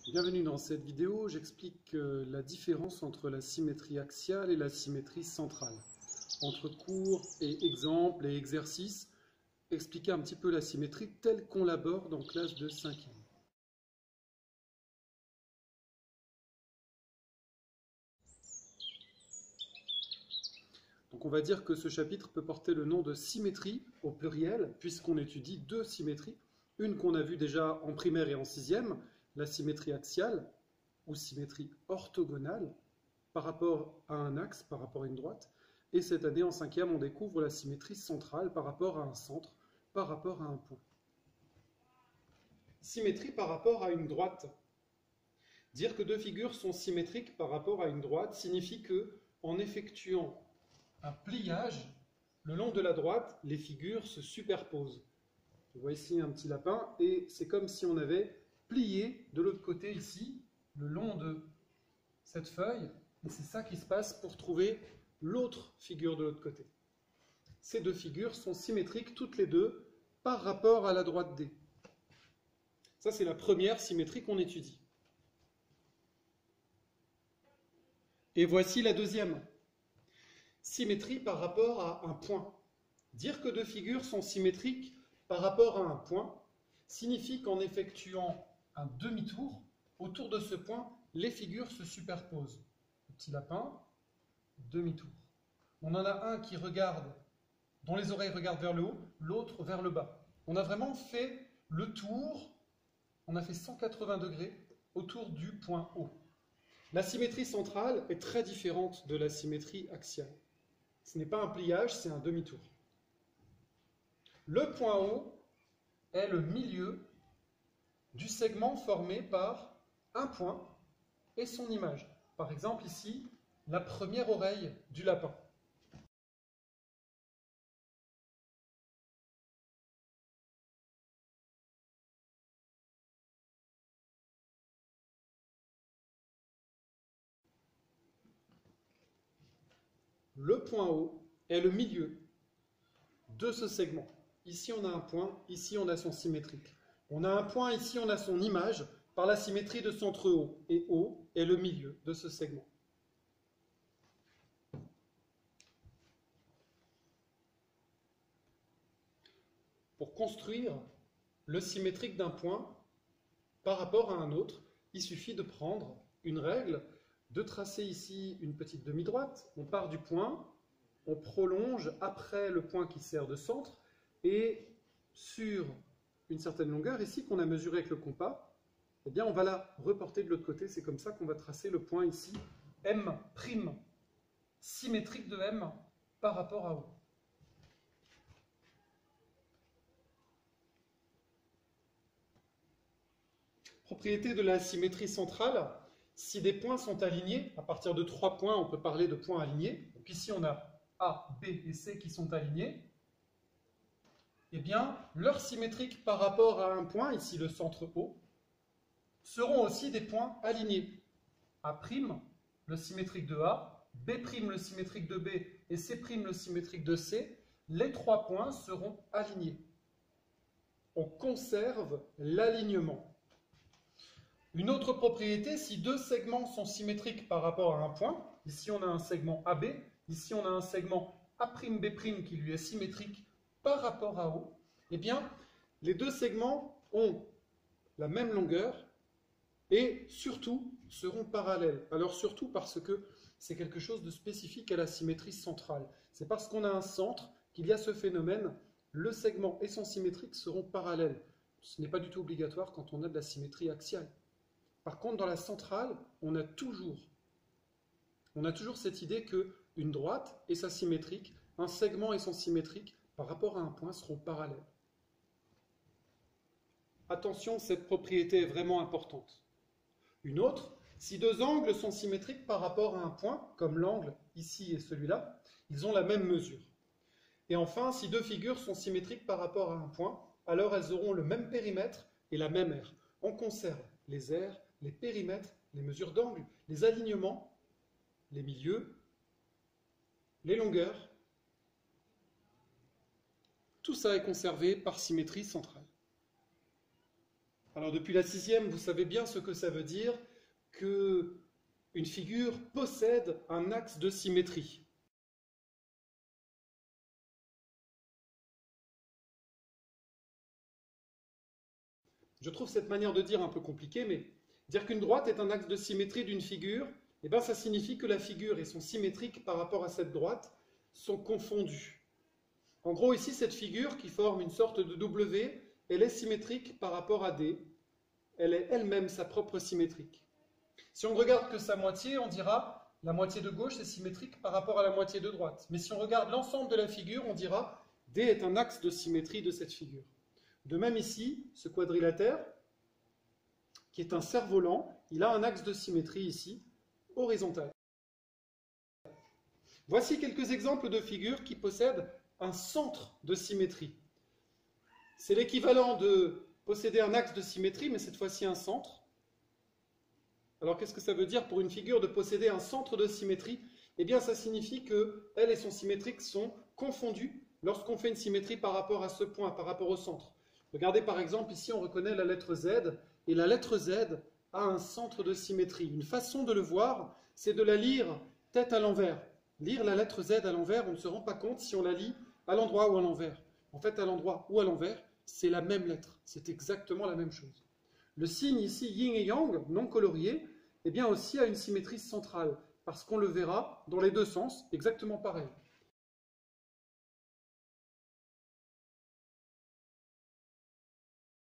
Bienvenue dans cette vidéo, j'explique la différence entre la symétrie axiale et la symétrie centrale. Entre cours et exemples et exercices, expliquer un petit peu la symétrie telle qu'on l'aborde en classe de 5e. Donc on va dire que ce chapitre peut porter le nom de symétrie au pluriel, puisqu'on étudie deux symétries. Une qu'on a vue déjà en primaire et en 6e, la symétrie axiale, ou symétrie orthogonale, par rapport à un axe, par rapport à une droite. Et cette année, en 5e, on découvre la symétrie centrale par rapport à un centre, par rapport à un point. Symétrie par rapport à une droite. Dire que deux figures sont symétriques par rapport à une droite signifie que, en effectuant un pliage, le long de la droite, les figures se superposent. Je vois ici un petit lapin, et c'est comme si on avait plié de l'autre côté ici, le long de cette feuille, et c'est ça qui se passe pour trouver l'autre figure de l'autre côté. Ces deux figures sont symétriques toutes les deux par rapport à la droite D. Ça, c'est la première symétrie qu'on étudie. Et voici la deuxième. Symétrie par rapport à un point. Dire que deux figures sont symétriques par rapport à un point signifie qu'en effectuant un demi-tour, autour de ce point, les figures se superposent. Le petit lapin, demi-tour. On en a un qui regarde, dont les oreilles regardent vers le haut, l'autre vers le bas. On a vraiment fait le tour, on a fait 180 degrés autour du point haut. La symétrie centrale est très différente de la symétrie axiale. Ce n'est pas un pliage, c'est un demi-tour. Le point haut est le milieu du segment formé par un point et son image. Par exemple ici, la première oreille du lapin. Le point haut est le milieu de ce segment. Ici on a un point, ici on a son symétrique. On a un point, ici on a son image par la symétrie de centre haut. Et haut est le milieu de ce segment. Pour construire le symétrique d'un point par rapport à un autre, il suffit de prendre une règle, de tracer ici une petite demi-droite. On part du point, on prolonge après le point qui sert de centre, et sur une certaine longueur, ici, qu'on a mesuré avec le compas, eh bien, on va la reporter de l'autre côté. C'est comme ça qu'on va tracer le point ici, M', symétrique de M par rapport à O. Propriété de la symétrie centrale, si des points sont alignés, à partir de 3 points, on peut parler de points alignés. Donc ici, on a A, B et C qui sont alignés. Eh bien, leurs symétriques par rapport à un point, ici le centre O, seront aussi des points alignés. A', le symétrique de A, B', le symétrique de B, et C', le symétrique de C, les 3 points seront alignés. On conserve l'alignement. Une autre propriété, si deux segments sont symétriques par rapport à un point, ici on a un segment AB, ici on a un segment A'B' qui lui est symétrique par rapport à O, eh bien, les deux segments ont la même longueur et surtout seront parallèles. Alors surtout parce que c'est quelque chose de spécifique à la symétrie centrale. C'est parce qu'on a un centre qu'il y a ce phénomène, le segment et son symétrique seront parallèles. Ce n'est pas du tout obligatoire quand on a de la symétrie axiale. Par contre, dans la centrale, on a toujours cette idée qu'une droite et sa symétrique, un segment et son symétrique, par rapport à un point, seront parallèles. Attention, cette propriété est vraiment importante. Une autre, si deux angles sont symétriques par rapport à un point, comme l'angle ici et celui-là, ils ont la même mesure. Et enfin, si deux figures sont symétriques par rapport à un point, alors elles auront le même périmètre et la même aire. On conserve les aires, les périmètres, les mesures d'angle, les alignements, les milieux, les longueurs. Tout ça est conservé par symétrie centrale. Alors depuis la 6e, vous savez bien ce que ça veut dire que une figure possède un axe de symétrie. Je trouve cette manière de dire un peu compliquée, mais dire qu'une droite est un axe de symétrie d'une figure, eh bien ça signifie que la figure et son symétrique par rapport à cette droite sont confondus. En gros, ici, cette figure qui forme une sorte de W, elle est symétrique par rapport à D. Elle est elle-même sa propre symétrique. Si on ne regarde que sa moitié, on dira la moitié de gauche est symétrique par rapport à la moitié de droite. Mais si on regarde l'ensemble de la figure, on dira D est un axe de symétrie de cette figure. De même ici, ce quadrilatère, qui est un cerf-volant, il a un axe de symétrie ici, horizontal. Voici quelques exemples de figures qui possèdent un centre de symétrie. C'est l'équivalent de posséder un axe de symétrie, mais cette fois-ci un centre. Alors qu'est-ce que ça veut dire pour une figure de posséder un centre de symétrie? Eh bien ça signifie qu'elle et son symétrique sont confondus lorsqu'on fait une symétrie par rapport à ce point, par rapport au centre. Regardez par exemple, ici on reconnaît la lettre Z, et la lettre Z a un centre de symétrie. Une façon de le voir, c'est de la lire tête à l'envers. Lire la lettre Z à l'envers, on ne se rend pas compte si on la lit à l'endroit ou à l'envers. En fait, à l'endroit ou à l'envers, c'est la même lettre. C'est exactement la même chose. Le signe ici, yin et yang, non colorié, eh bien aussi a une symétrie centrale, parce qu'on le verra dans les deux sens, exactement pareil.